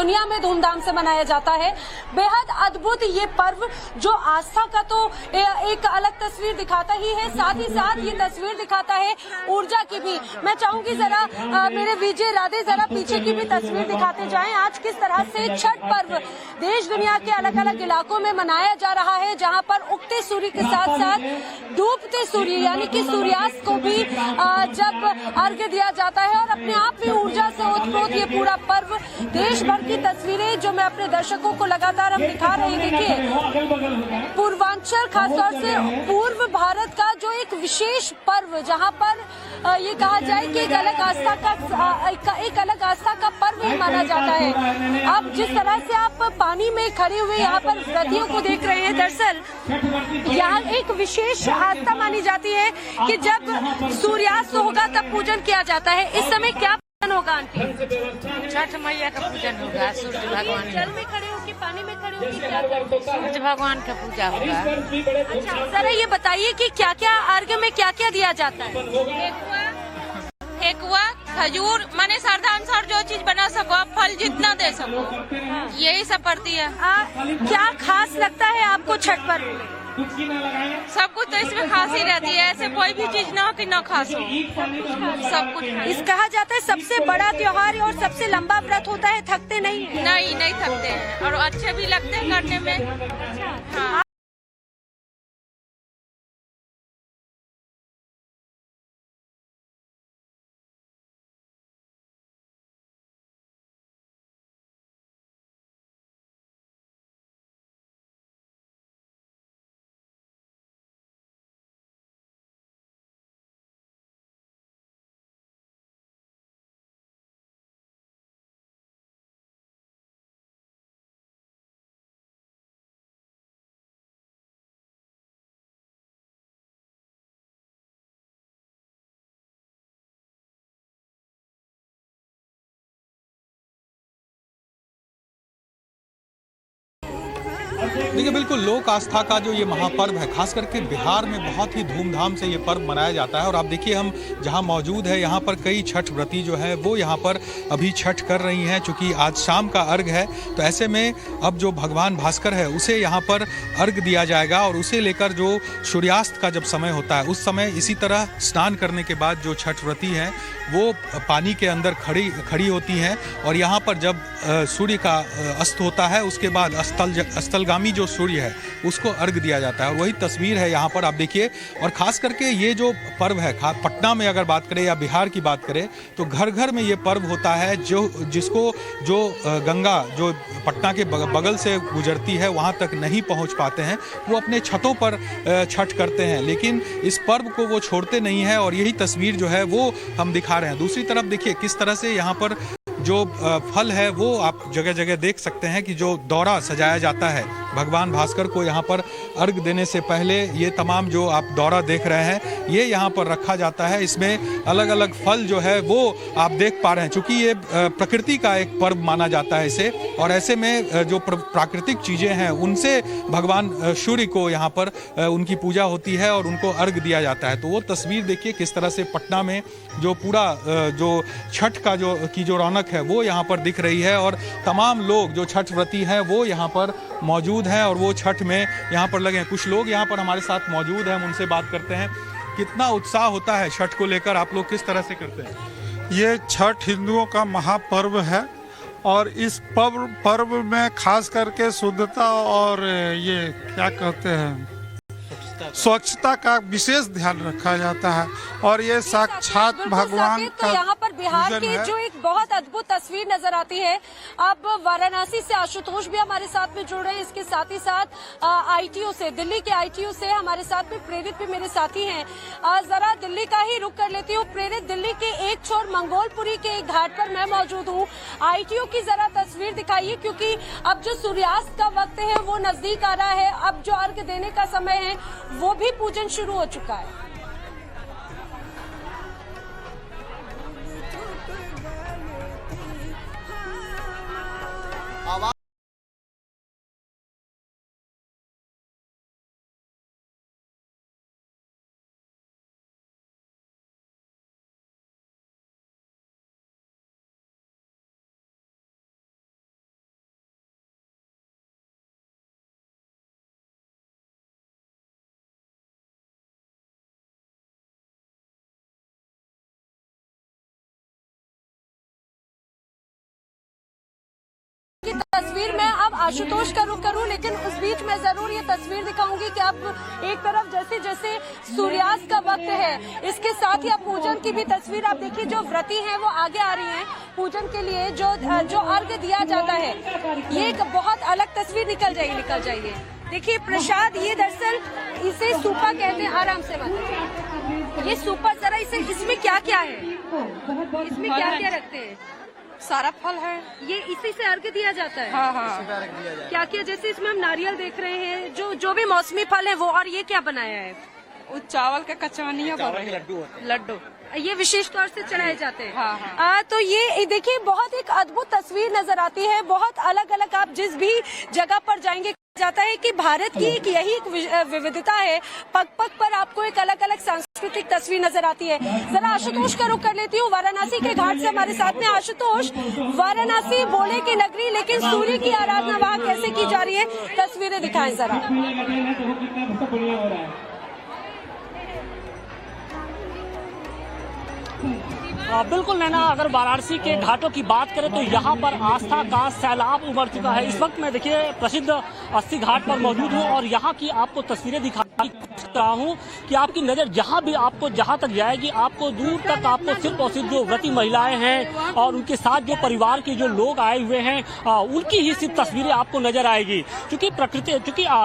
दुनिया में धूमधाम से मनाया जाता है। बेहद अद्भुत ये पर्व जो आस्था का तो एक अलग तस्वीर दिखाता ही है, साथ ही साथ ये तस्वीर दिखाता है ऊर्जा की भी। मैं चाहूंगी जरा मेरे विजय राधे जरा पीछे की भी तस्वीर दिखाते जाएं। आज किस तरह से छठ पर्व देश दुनिया के अलग अलग इलाकों में मनाया जा रहा है, जहां पर उगते सूर्य के साथ साथ डूबते सूर्य यानी कि सूर्यास्त को भी जब अर्घ्य दिया जाता है और अपने आप में ऊर्जा से ओतप्रोत ये पूरा पर्व। देश भर की तस्वीरें जो मैं अपने दर्शकों को लगातार हम दिखा रहे हैं। देखिए पूर्वांचल, खासतौर से पूर्व भारत का जो एक विशेष पर्व, जहां पर ये कहा जाए कि एक अलग आस्था का पर्व माना जाता है। अब जिस तरह से आप पानी में खड़े हुए यहाँ पर व्रतियों को देख रहे हैं, दरअसल यहाँ एक विशेष आस्था मानी जाती है कि जब सूर्यास्त होगा तब पूजन किया जाता है। इस समय क्या पूजन होगा आंटी? छठ मैया का पूजन होगा, सूर्य भगवान। जल में खड़े होकर, पानी में खड़े होकर क्या करते हैं? सूर्य भगवान का पूजा होगा। अच्छा, जरा ये बताइए कि क्या क्या अर्घ्य में क्या क्या दिया जाता है? ठेकुआ, खजूर, माने श्रद्धा अनुसार जो चीज बना सको, फल जितना दे सको, यही सब पड़ती है। क्या खास लगता है आपको छठ पर्व में? सब कुछ तो इसमें खास ही रहती है, ऐसे कोई भी चीज ना हो कि ना खास हो, सब कुछ। इस कहा जाता है सबसे बड़ा त्योहार और सबसे लंबा व्रत होता है, थकते नहीं है? नहीं थकते हैं और अच्छे भी लगते हैं करने में। हाँ। देखिए बिल्कुल लोक आस्था का जो ये महापर्व है, खास करके बिहार में बहुत ही धूमधाम से ये पर्व मनाया जाता है। और आप देखिए हम जहां मौजूद है, यहाँ पर कई छठ व्रती जो है वो यहाँ पर अभी छठ कर रही हैं। चूँकि आज शाम का अर्घ है, तो ऐसे में अब जो भगवान भास्कर है उसे यहाँ पर अर्घ दिया जाएगा और उसे लेकर जो सूर्यास्त का जब समय होता है उस समय इसी तरह स्नान करने के बाद जो छठ व्रती हैं वो पानी के अंदर खड़ी होती हैं और यहाँ पर जब सूर्य का अस्त होता है उसके बाद अस्तलगामी जो सूर्य है उसको अर्घ दिया जाता है। और वही तस्वीर है यहाँ पर आप देखिए। और खास करके ये जो पर्व है, पटना में अगर बात करें या बिहार की बात करें तो घर घर में ये पर्व होता है। जिसको गंगा जो पटना के बगल से गुजरती है वहाँ तक नहीं पहुँच पाते हैं, वो अपने छतों पर छठ करते हैं, लेकिन इस पर्व को वो छोड़ते नहीं है। और यही तस्वीर जो है वो हम दिखा रहे हैं। दूसरी तरफ देखिए किस तरह से यहाँ पर जो फल है वो आप जगह जगह देख सकते हैं कि जो दौरा सजाया जाता है भगवान भास्कर को यहाँ पर अर्घ देने से पहले, ये तमाम जो आप दौरा देख रहे हैं ये यहाँ पर रखा जाता है। इसमें अलग अलग फल जो है वो आप देख पा रहे हैं। चूँकि ये प्रकृति का एक पर्व माना जाता है इसे, और ऐसे में जो प्राकृतिक चीज़ें हैं उनसे भगवान सूर्य को यहाँ पर उनकी पूजा होती है और उनको अर्घ दिया जाता है। तो वो तस्वीर देखिए किस तरह से पटना में जो पूरा जो छठ का जो रौनक है वो यहाँ पर दिख रही है। और तमाम लोग जो छठ व्रती हैं वो यहाँ पर मौजूद हैं और वो छठ में यहाँ पर लगे हैं। कुछ लोग यहाँ पर हमारे साथ मौजूद हैं, हम उनसे बात करते हैं। कितना उत्साह होता है छठ को लेकर, आप लोग किस तरह से करते हैं? ये छठ हिंदुओं का महापर्व है और इस पर्व में खास करके शुद्धता और ये क्या कहते हैं स्वच्छता का विशेष ध्यान रखा जाता है। और ये साक्षात भगवान का तो यहाँ पर बिहार की जो एक बहुत अद्भुत तस्वीर नजर आती है। अब वाराणसी से आशुतोष भी हमारे साथ में जुड़ रहे हैं, इसके साथ ही साथ आईटीओ से, दिल्ली के आईटीओ से हमारे साथ में प्रेरित भी मेरे साथी हैं। जरा दिल्ली का ही रुख कर लेती हूँ। प्रेरित, दिल्ली के एक छोर मंगोलपुरी के एक घाट पर मैं मौजूद हूँ। आईटीओ की जरा तस्वीर दिखाइए, क्योंकि अब जो सूर्यास्त का वक्त है वो नजदीक आ रहा है। अब जो अर्घ देने का समय है वो भी पूजन शुरू हो चुका है। तस्वीर मैं अब आशुतोष का रुख करूं, लेकिन उस बीच में जरूर ये तस्वीर दिखाऊंगी कि अब एक तरफ जैसे जैसे सूर्यास्त का वक्त है, इसके साथ ही अब पूजन की भी तस्वीर आप देखिए। जो व्रती हैं वो आगे आ रही हैं पूजन के लिए, जो अर्घ्य दिया जाता है। ये एक बहुत अलग तस्वीर निकल जाइए। देखिए प्रसाद, ये दरअसल इसे सूपा कहते हैं। आराम से बात, ये सूपा जरा इसमें क्या क्या है, इसमें क्या क्या रखते हैं? सारा फल है, ये इसी से अर्घ्य दिया जाता है। हाँ। क्या क्या, जैसे इसमें हम नारियल देख रहे हैं, जो भी मौसमी फल है वो, और ये क्या बनाया है? वो चावल के कचौनियाँ लड्डू ये विशेष तौर से चढ़ाए जाते हैं। हाँ। तो ये देखिए बहुत एक अद्भुत तस्वीर नजर आती है। बहुत अलग अलग, आप जिस भी जगह पर जाएंगे जाता है कि भारत की एक यही एक विविधता है, पग पग पर आपको एक अलग अलग सांस्कृतिक तस्वीर नजर आती है। जरा आशुतोष का रुख कर लेती हूँ वाराणसी के घाट से, हमारे साथ में आशुतोष। वाराणसी बोले की नगरी, लेकिन सूर्य की आराधना वहाँ कैसे की जा रही है, तस्वीरें दिखाएं जरा। बिल्कुल नैना, अगर वाराणसी के घाटों की बात करें तो यहाँ पर आस्था का सैलाब उमड़ चुका है। इस वक्त मैं देखिए प्रसिद्ध अस्सी घाट पर मौजूद हूँ और यहाँ की आपको तस्वीरें दिखा रहा हूँ कि आपकी नज़र जहाँ भी आपको जहाँ तक जाएगी, आपको दूर तक आपको सिर्फ और सिर्फ जो व्रती महिलाएं हैं और उनके साथ जो परिवार के जो लोग आए हुए हैं उनकी ही सिर्फ तस्वीरें आपको नजर आएगी। क्योंकि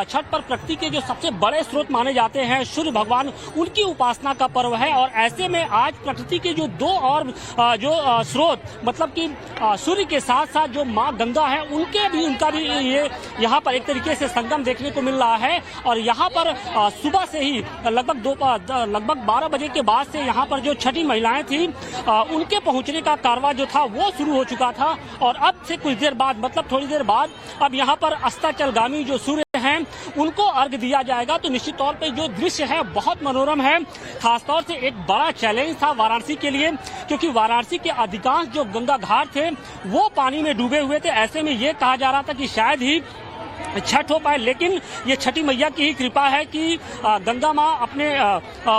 छठ पर प्रकृति के जो सबसे बड़े स्रोत माने जाते हैं सूर्य भगवान, उनकी उपासना का पर्व है। और ऐसे में आज प्रकृति के जो दो और जो स्रोत, मतलब कि सूर्य के साथ साथ जो माँ गंगा है, उनका भी ये यहाँ पर एक तरीके से संगम देखने को मिल रहा है। और यहाँ पर सुबह से ही लगभग 12 बजे के बाद से यहाँ पर जो छठी महिलाएं थी उनके पहुँचने का कारवां जो था वो शुरू हो चुका था। और अब से कुछ देर बाद, मतलब थोड़ी देर बाद, अब यहाँ पर अस्ताचलगामी जो सूर्य हैं उनको अर्घ दिया जाएगा। तो निश्चित तौर पे जो दृश्य है बहुत मनोरम है। खासतौर से एक बड़ा चैलेंज था वाराणसी के लिए, क्योंकि वाराणसी के अधिकांश जो गंगा घाट थे वो पानी में डूबे हुए थे। ऐसे में ये कहा जा रहा था कि शायद ही छठ हो पाए, लेकिन ये छठी मैया की ही कृपा है कि गंगा माँ अपने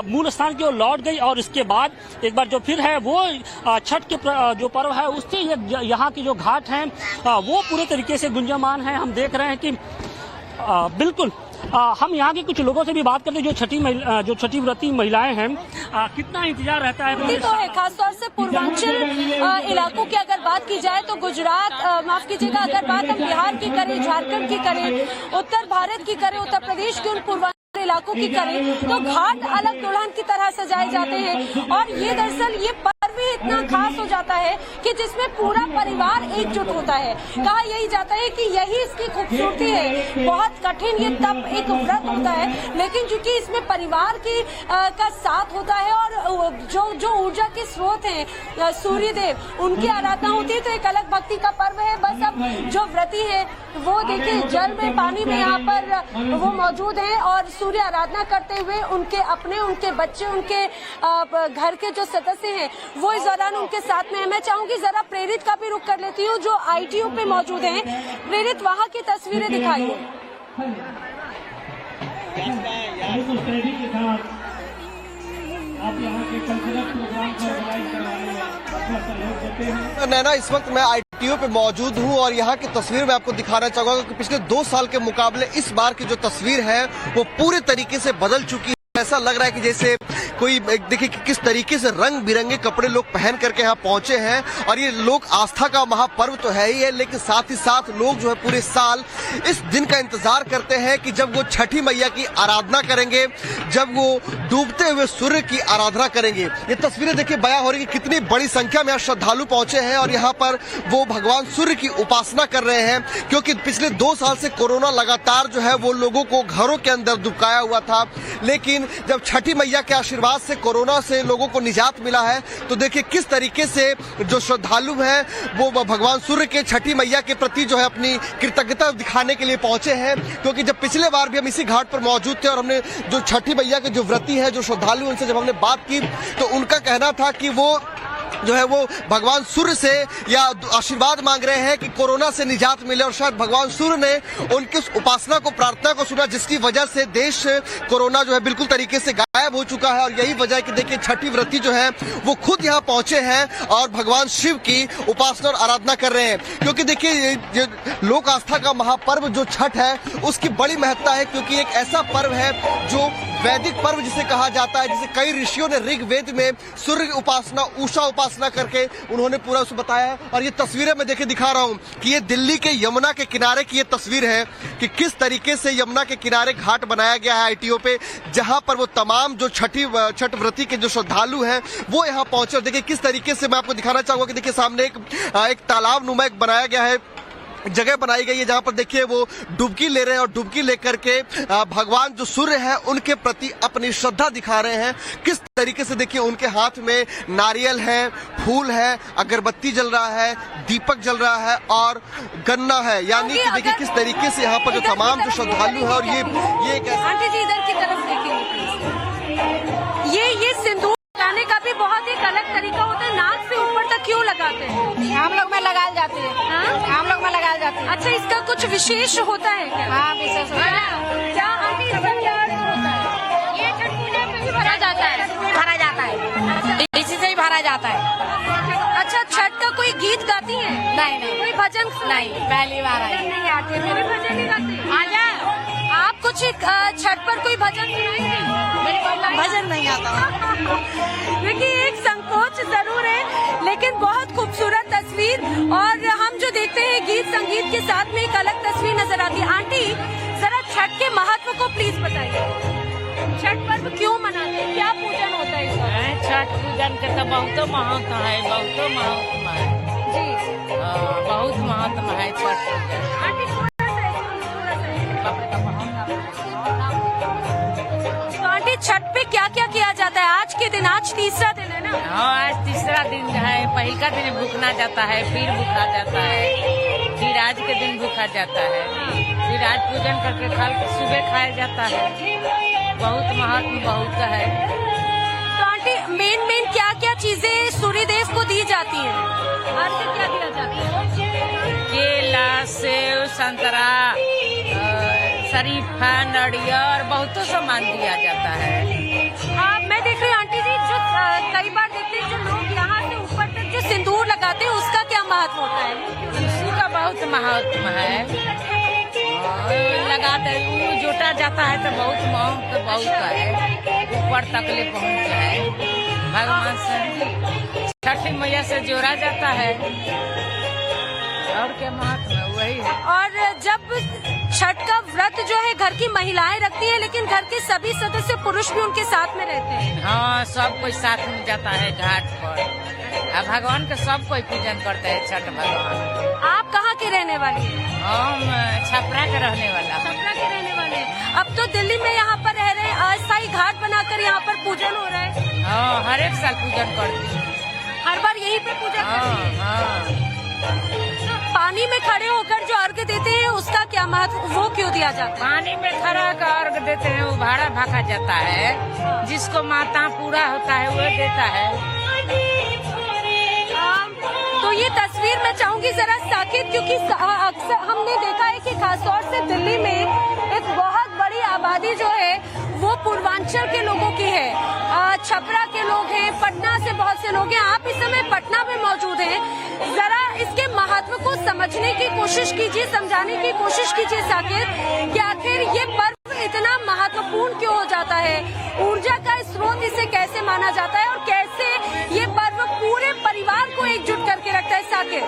मूल स्थान की ओर लौट गई। और इसके बाद एक बार जो फिर है वो छठ के जो पर्व है उससे यहाँ के जो घाट हैं वो पूरे तरीके से गुंजयमान है। हम देख रहे हैं कि बिल्कुल हम यहाँ के कुछ लोगों से भी बात करते हैं जो छठी व्रती महिलाएं हैं, कितना इंतजार रहता है। तो है खासतौर से पूर्वांचल इलाकों की अगर बात की जाए तो गुजरात, माफ कीजिएगा, अगर बात हम बिहार की करें, झारखंड की करें, उत्तर भारत की करें, उत्तर प्रदेश की, उन पूर्वांचल इलाकों की करें तो घाट अलग दुल्हन की तरह सजाए जाते हैं। और ये दरअसल ये पर्व इतना खास हो जाता है कि जिसमें पूरा परिवार एकजुट होता है। कहा यही जाता है कि यही इसकी खूबसूरती है। बहुत कठिन ये तब एक व्रत होता है, लेकिन चूंकि इसमें परिवार की का साथ होता है और जो ऊर्जा के स्रोत हैं सूर्य देव, उनकी आराधना होती है, तो एक अलग भक्ति का पर्व है। बस अब जो व्रती है वो देखिए जल में, पानी में यहाँ पर वो मौजूद है और सूर्य आराधना करते हुए उनके बच्चे, उनके घर के जो सदस्य हैं वो इस दौरान उनके साथ में है। मैं चाहूंगी जरा प्रेरित का भी रुख कर लेती हूँ जो ITO पे मौजूद हैं। प्रेरित, वहाँ की तस्वीरें दिखाइए। नैना, इस वक्त मैं ITO पे मौजूद हूँ और यहाँ की तस्वीर मैं आपको दिखाना चाहूंगा कि पिछले 2 साल के मुकाबले इस बार की जो तस्वीर है वो पूरे तरीके से बदल चुकी है। ऐसा लग रहा है कि जैसे कोई, देखिए कि किस तरीके से रंग बिरंगे कपड़े लोग पहन करके यहाँ पहुंचे हैं। और ये लोग आस्था का महापर्व तो है ही है, लेकिन साथ ही साथ लोग जो है पूरे साल इस दिन का इंतजार करते हैं कि जब वो छठी मैया की आराधना करेंगे, जब वो डूबते हुए सूर्य की आराधना करेंगे। ये तस्वीरें देखिए बयां हो रही है कितनी बड़ी संख्या में यहाँ श्रद्धालु पहुंचे हैं और यहाँ पर वो भगवान सूर्य की उपासना कर रहे हैं। क्योंकि पिछले 2 साल से कोरोना लगातार जो है वो लोगों को घरों के अंदर दुबकाया हुआ था, लेकिन जब छठी मैया के आशीर्वाद से कोरोना से लोगों को निजात मिला है, तो देखिए किस तरीके से जो श्रद्धालु हैं वो भगवान सूर्य के, छठी मैया के प्रति जो है अपनी कृतज्ञता दिखाने के लिए पहुंचे हैं। क्योंकि जब पिछले बार भी हम इसी घाट पर मौजूद थे और हमने जो छठी मैया के जो व्रती है, जो श्रद्धालु, उनसे जब हमने बात की तो उनका कहना था कि वो जो है वो भगवान सूर्य से या आशीर्वाद मांग रहे हैं कि कोरोना से निजात मिले, और शायद भगवान सूर्य ने उनकी उस उपासना को, प्रार्थना को सुना, जिसकी वजह से देश कोरोना जो है बिल्कुल तरीके से गायब हो चुका है। और यही वजह है कि देखिए छठी व्रती जो है वो खुद यहाँ पहुंचे हैं और भगवान शिव की उपासना और आराधना कर रहे हैं, क्योंकि देखिए ये लोक आस्था का महापर्व जो छठ है उसकी बड़ी महत्ता है, क्योंकि एक ऐसा पर्व है जो वैदिक पर्व जिसे कहा जाता है, जिसे कई ऋषियों ने ऋग्वेद में सूर्य उपासना, उषा उपासना करके उन्होंने पूरा उसे बताया। और ये तस्वीरें मैं देखिए दिखा रहा हूं कि ये दिल्ली के यमुना के किनारे की ये तस्वीर है कि किस तरीके से यमुना के किनारे घाट बनाया गया है ITO पे, जहां पर वो तमाम जो छठ व्रती के जो श्रद्धालु हैं वो यहाँ पहुंचे। और देखिए किस तरीके से मैं आपको दिखाना चाहूंगा कि देखिए सामने एक तालाब नुमा एक बनाया गया है, जगह बनाई गई है जहां पर देखिए वो डुबकी ले रहे हैं, और डुबकी लेकर के भगवान जो सूर्य है उनके प्रति अपनी श्रद्धा दिखा रहे हैं। किस तरीके से देखिए उनके हाथ में नारियल है, फूल है, अगरबत्ती जल रहा है, दीपक जल रहा है और गन्ना है, यानी कि देखिए किस तरीके से यहाँ पर जो तमाम जो श्रद्धालु है। और ये एक आंटी जी इधर की तरफ देखिए, ये सिंदूर लगाने का भी बहुत एक अलग तरीका होता है, नाक से ऊपर तक क्यों लगाते हैं? हम लोग में लगाए जाते हैं। हम लोग में लगाए जाते हैं। अच्छा, इसका कुछ विशेष होता है क्या? हाँ, विशेष होता है। क्या आंटी इसका क्या अर्थ होता है? ये छठ पूजा में ही भरा जाता है, भरा जाता है, इसी से ही भरा जाता है। अच्छा, छठ का कोई गीत गाती है? नहीं, कोई भजन? नहीं, पहली बार आई। नहीं आते, मेरे भजन नहीं गाते। आजा, आप कुछ छठ पर कोई भजन सुनाएंगे? भजन नहीं आता। देखिए एक संकोच जरूर है, लेकिन बहुत खूबसूरत तस्वीर, और हम जो देखते हैं गीत संगीत के साथ में एक अलग तस्वीर नजर आती है। आंटी जरा छठ के महत्व को प्लीज बताइए, छठ पर्व क्यों मनाते हैं, क्या पूजन होता है इसका? छठ पूजन के तो बहुत महत्व है, बहुत महत्व है जी, बहुत महत्व है छठ पूजन। आंटी तो आंटी छठ पे क्या क्या किया जाता है आज के दिन? आज तीसरा दिन है ना? हाँ, आज तीसरा दिन है। पहला दिन भूखना जाता है, फिर भूखा जाता है, फिर आज के दिन भूखा जाता है, फिर आज पूजन करके कल सुबह खाया जाता है। बहुत महत्व बहुत है। तो आंटी मेन क्या क्या चीजें सूर्य देव को दी जाती हैं? आज से क्या दिया जाता है? केला, सेव, संतरा, शरीफा, नारियल, बहुत सामान दिया जाता है। मैं देख रही हूँ आंटी जी, जो कई बार देखते हैं जो लोग यहाँ से ऊपर तक जो सिंदूर लगाते हैं उसका क्या महत्व होता है? उसका बहुत महत्व है, लगाते जोटा जाता है तो बहुत महत्व बहुत है, ऊपर तक ले पहुँच जाए। भगवान से छठी मैया से जोड़ा जाता है, और क्या महत्व है वही है। और जब छठ का व्रत जो है घर की महिलाएं रखती है, लेकिन घर के सभी सदस्य पुरुष भी उनके साथ में रहते हैं। हाँ, सब कोई साथ में जाता है घाट पर, और भगवान का सब कोई पूजन करते हैं छठ भगवान। आप कहाँ के रहने वाली हैं? हम छपरा के रहने वाला। छपरा के रहने वाले हैं। अब तो दिल्ली में यहाँ पर रह रहे हैं, अस्थायी घाट बनाकर यहाँ पर पूजन हो रहा है। हाँ, हर एक साल पूजन करती हूँ। हर बार यहीं पे पूजा करती हैं? हाँ। पानी में खड़े होकर जो अर्घ देते हैं उसका क्या महत्व, वो क्यों दिया जाता है? पानी में खड़ा कर अर्घ देते हैं, वो भाड़ा भाखा जाता है, जिसको माता पूरा होता है वो देता है। तो ये तस्वीर मैं चाहूंगी जरा साकिब, क्योंकि अक्सर हमने देखा है कि खासतौर से दिल्ली में एक बहुत बड़ी आबादी जो है वो पूर्वांचल के लोगों की है, छपरा के लोग हैं, पटना से बहुत से लोग हैं। आप इस समय पटना में मौजूद हैं, जरा इसके महत्व को समझने की कोशिश कीजिए, समझाने की कोशिश कीजिए साकिब कि आखिर ये पर्व इतना महत्वपूर्ण क्यों हो जाता है, ऊर्जा का स्रोत इसे कैसे माना जाता है और कैसे ये पर्व पूरे परिवार को एकजुट करके रखता है साकिब?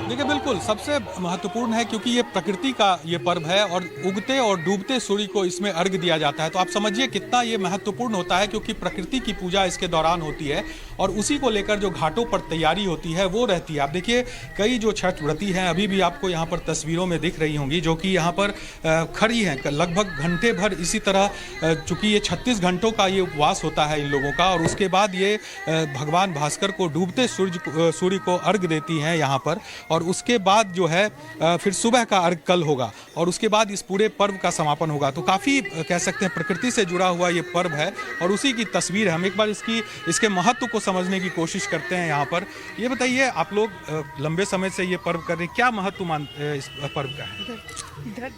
देखिए बिल्कुल सबसे महत्वपूर्ण है क्योंकि ये प्रकृति का ये पर्व है और उगते और डूबते सूर्य को इसमें अर्घ दिया जाता है। तो आप समझिए कितना ये महत्वपूर्ण होता है, क्योंकि प्रकृति की पूजा इसके दौरान होती है और उसी को लेकर जो घाटों पर तैयारी होती है वो रहती है। आप देखिए कई जो छठ व्रती हैं अभी भी आपको यहाँ पर तस्वीरों में दिख रही होंगी, जो कि यहाँ पर खड़ी हैं लगभग घंटे भर। इसी तरह चूँकि ये 36 घंटों का ये उपवास होता है इन लोगों का, और उसके बाद ये भगवान भास्कर को डूबते सूर्य को अर्घ देती हैं यहाँ पर, और उसके बाद जो है फिर सुबह का अर्घ कल होगा और उसके बाद इस पूरे पर्व का समापन होगा। तो काफ़ी कह सकते हैं प्रकृति से जुड़ा हुआ ये पर्व है और उसी की तस्वीर है। हम एक बार इसके महत्व को समझने की कोशिश करते हैं यहाँ पर। ये बताइए, आप लोग लंबे समय से ये पर्व कर रहे हैं, क्या महत्व मानते इस पर्व का है?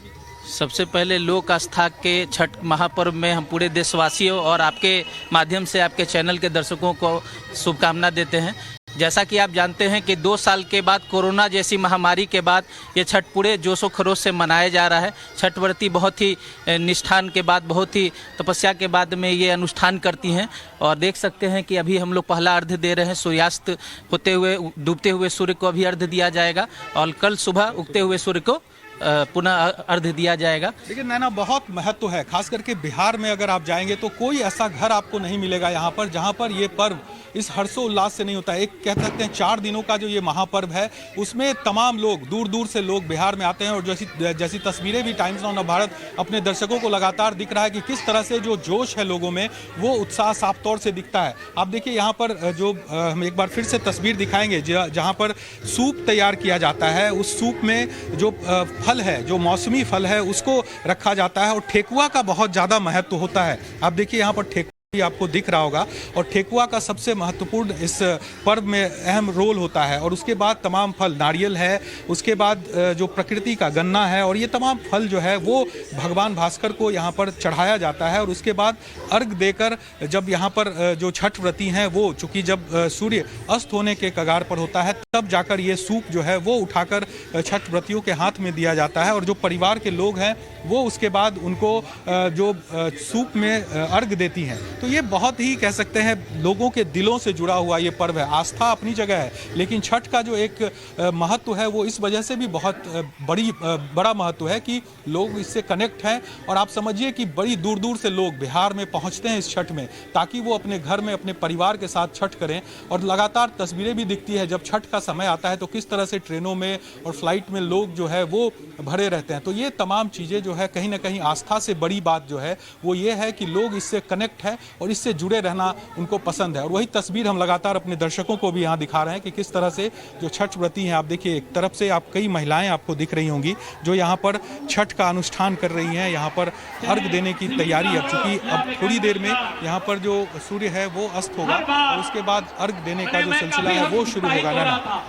सबसे पहले लोक आस्था के छठ महापर्व में हम पूरे देशवासियों और आपके माध्यम से आपके चैनल के दर्शकों को शुभकामना देते हैं। जैसा कि आप जानते हैं कि 2 साल के बाद कोरोना जैसी महामारी के बाद ये छठ पूरे जोशो खरोश से मनाया जा रहा है। छठ व्रती बहुत ही निष्ठान के बाद, बहुत ही तपस्या के बाद में ये अनुष्ठान करती हैं और देख सकते हैं कि अभी हम लोग पहला अर्घ्य दे रहे हैं। सूर्यास्त होते हुए डूबते हुए सूर्य को अभी अर्घ्य दिया जाएगा और कल सुबह उगते हुए सूर्य को पुनः अर्घ्य दिया जाएगा। लेकिन नैना, बहुत महत्व है, खास करके बिहार में अगर आप जाएंगे तो कोई ऐसा घर आपको नहीं मिलेगा यहाँ पर जहाँ पर ये पर्व इस हर्षोल्लास से नहीं होता है। एक कह सकते हैं 4 दिनों का जो ये महापर्व है उसमें तमाम लोग, दूर दूर से लोग बिहार में आते हैं और जैसी तस्वीरें भी टाइम्स ऑफ भारत अपने दर्शकों को लगातार दिख रहा है कि किस तरह से जो जोश है लोगों में, वो उत्साह साफ तौर से दिखता है। आप देखिए यहाँ पर जो हम एक बार फिर से तस्वीर दिखाएंगे जहाँ पर सूप तैयार किया जाता है। उस सूप में जो फल है, जो मौसमी फल है, उसको रखा जाता है और ठेकुआ का बहुत ज़्यादा महत्व होता है। आप देखिए यहाँ पर ठेकुआ आपको दिख रहा होगा और ठेकुआ का सबसे महत्वपूर्ण इस पर्व में अहम रोल होता है। और उसके बाद तमाम फल, नारियल है, उसके बाद जो प्रकृति का गन्ना है और ये तमाम फल जो है वो भगवान भास्कर को यहाँ पर चढ़ाया जाता है। और उसके बाद अर्घ देकर जब यहाँ पर जो छठ व्रती हैं वो, चूँकि जब सूर्य अस्त होने के कगार पर होता है तब जाकर ये सूप जो है वो उठाकर छठ व्रतियों के हाथ में दिया जाता है और जो परिवार के लोग हैं वो उसके बाद उनको जो सूप में अर्घ देती हैं। तो ये बहुत ही कह सकते हैं लोगों के दिलों से जुड़ा हुआ ये पर्व है। आस्था अपनी जगह है, लेकिन छठ का जो एक महत्व है वो इस वजह से भी बहुत बड़ा महत्व है कि लोग इससे कनेक्ट हैं। और आप समझिए कि बड़ी दूर दूर से लोग बिहार में पहुंचते हैं इस छठ में ताकि वो अपने घर में अपने परिवार के साथ छठ करें। और लगातार तस्वीरें भी दिखती है जब छठ का समय आता है तो किस तरह से ट्रेनों में और फ्लाइट में लोग जो है वो भरे रहते हैं। तो ये तमाम चीज़ें जो है कहीं ना कहीं आस्था से बड़ी बात जो है वो ये है कि लोग इससे कनेक्ट है और इससे जुड़े रहना उनको पसंद है। और वही तस्वीर हम लगातार अपने दर्शकों को भी यहाँ दिखा रहे हैं कि किस तरह से जो छठ व्रती हैं, आप देखिए एक तरफ से आप कई महिलाएं आपको दिख रही होंगी जो यहाँ पर छठ का अनुष्ठान कर रही हैं, यहाँ पर अर्घ देने की तैयारी। अब चूंकि अब थोड़ी देर में यहाँ पर जो सूर्य है वो अस्त होगा और उसके बाद अर्घ देने का जो सिलसिला है वो शुरू होगा। ना